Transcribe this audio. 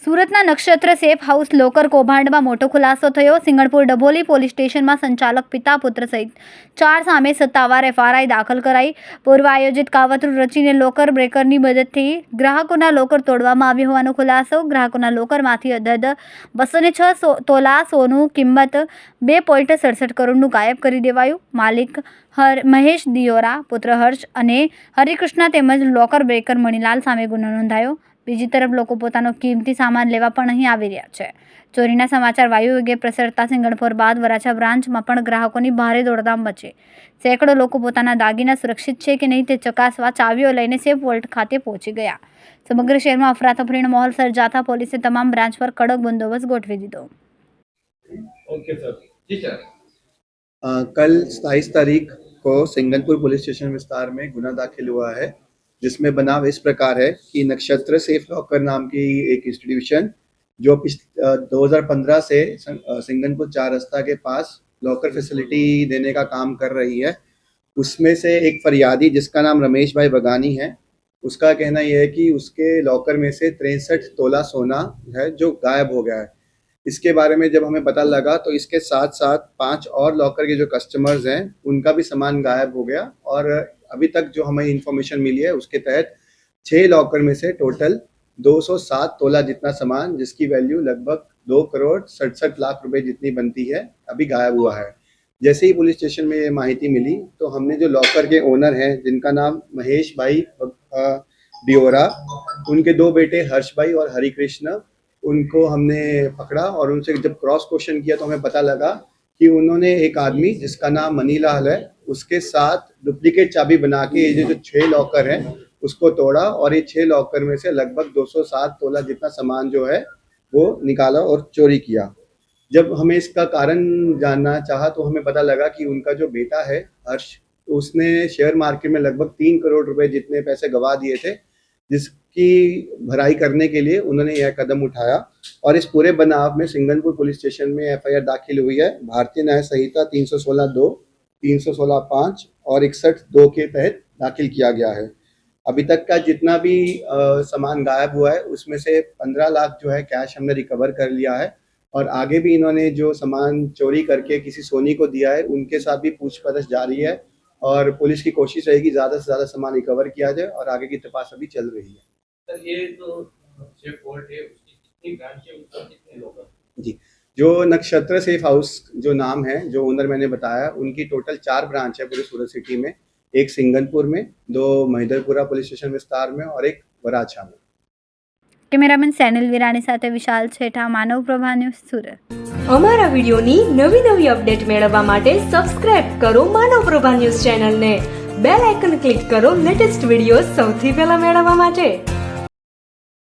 સુરતના નક્ષત્ર safe house locker કૌભાંડમાં મોટો ખુલાસો થયો. સિંગણપુર ડભોલી પોલીસ સ્ટેશનમાં સંચાલક પિતા પુત્ર સહિત 4 સામે સત્તાવાર એફઆરઆઈ દાખલ કરાઈ. પૂર્વ આયોજિત કાવતરું રચીને લોકર બ્રેકરની મદદથી ગ્રાહકોના લોકર તોડવામાં આવ્યો હોવાનો ખુલાસો. ગ્રાહકોના લોકરમાંથી અધધ 206 તોલા સોનું કિંમત 2.67 કરોડનું ગાયબ કરી દેવાયું. માલિક મહેશ દિયોરા, પુત્ર હર્ષ અને હરિકૃષ્ણ તેમજ લોકર બ્રેકર મણીલાલ સામે ગુનો નોંધાયો. બીજી તરફ લોકો પોતાનો કિંમતી સામાન લેવા પણ અહીં આવી રહ્યા છે. ચોરીના સમાચાર વાયુવેગે પ્રસરતા સિંગણપુર બાદ વરાછા બ્રાન્ચમાં પણ ગ્રાહકોની ભારે દોડધામ મચી. સેંકડો લોકો પોતાના દાગીના સુરક્ષિત છે કે નહીં તે ચકાસવા ચાવીઓ લઈને સેફ વોલ્ટ ખાતે પહોંચી ગયા. સમગ્ર શહેરમાં અફરાતફરીનો માહોલ સર્જાતા પોલીસે તમામ બ્રાન્ચ પર કડક બંદોબસ્ત ગોઠવી દીધો. कल 27 तारीख को सिंगनपुर पुलिस स्टेशन विस्तार में गुना दाखिल हुआ है, जिसमें बनाव इस प्रकार है कि नक्षत्र सेफ लॉकर नाम की एक इंस्टीट्यूशन जो 2015 से सिंगनपुर 4 रास्ता के पास लॉकर फैसिलिटी देने का काम कर रही है, उसमें से एक फरियादी जिसका नाम रमेश भाई बगानी है, उसका कहना यह है कि उसके लॉकर में से 63 तोला सोना है जो गायब हो गया है. इसके बारे में जब हमें पता लगा तो इसके साथ साथ 5 और लॉकर के जो कस्टमर्स हैं उनका भी सामान गायब हो गया. और अभी तक जो हमें इंफॉर्मेशन मिली है उसके तहत 6 लॉकर में से टोटल 207 तोला जितना सामान, जिसकी वैल्यू लगभग 2,67,00,000 रुपए जितनी बनती है, अभी गायब हुआ है. जैसे ही पुलिस स्टेशन में ये माहिती मिली तो हमने जो लॉकर के ओनर हैं जिनका नाम महेश भाई दियोरा, उनके 2 बेटे हर्ष भाई और हरिकृष्ण, उनको हमने पकड़ा और उनसे जब क्रॉस क्वेश्चन किया तो हमें पता लगा कि उन्होंने एक आदमी जिसका नाम मनीलाल है उसके साथ डुप्लीकेट चाबी बना के ये जो 6 लॉकर हैं उसको तोड़ा और ये 6 लॉकर में से लगभग 207 तोला जितना सामान जो है वो निकाला और चोरी किया. जब हमें इसका कारण जानना चाहा तो हमें पता लगा कि उनका जो बेटा है हर्ष, उसने शेयर मार्केट में लगभग 3 करोड़ रुपए जितने पैसे गंवा दिए थे, जिसकी भराई करने के लिए उन्होंने यह कदम उठाया. और इस पूरे बनाव में सिंगनपुर पुलिस स्टेशन में एफआईआर दाखिल हुई है. भारतीय न्याय संहिता 316(2), 316(5) और 61(2) के तहत दाखिल किया गया है. अभी तक का जितना भी सामान गायब हुआ है उसमें से 15 लाख जो है कैश हमने रिकवर कर लिया है. और आगे भी इन्होंने जो सामान चोरी करके किसी सोनी को दिया है उनके साथ भी पूछपरछ जारी है और पुलिस की कोशिश रहेगी ज़्यादा से ज़्यादा सामान रिकवर किया जाए और आगे की तपास अभी चल रही है. सर, ये जो सेफ वॉल्ट है उसकी कितनी ब्रांच है, उसमें कितने लोग हैं? जी, जो नक्षत्र सेफ हाउस जो नाम है, जो ओनर मैंने बताया, उनकी टोटल 4 ब्रांच है पूरे सूरत सिटी में. एक सिंगनपुर में, 2 महिदरपुरा पुलिस स्टेशन विस्तार में और एक वराछा में. કેમેરામેન સેનિલ વિરાણી સાથે વિશાલ છેઠા, માનવ પ્રભા ન્યૂઝ, સુરત. અમારા વિડિયોની નવી અપડેટ મેળવવા માટે સબસ્ક્રાઇબ કરો માનવ પ્રભા ન્યૂઝ ચેનલને. બેલ આઇકન ક્લિક કરો લેટેસ્ટ વિડિયો સૌથી પહેલા મેળવવા માટે.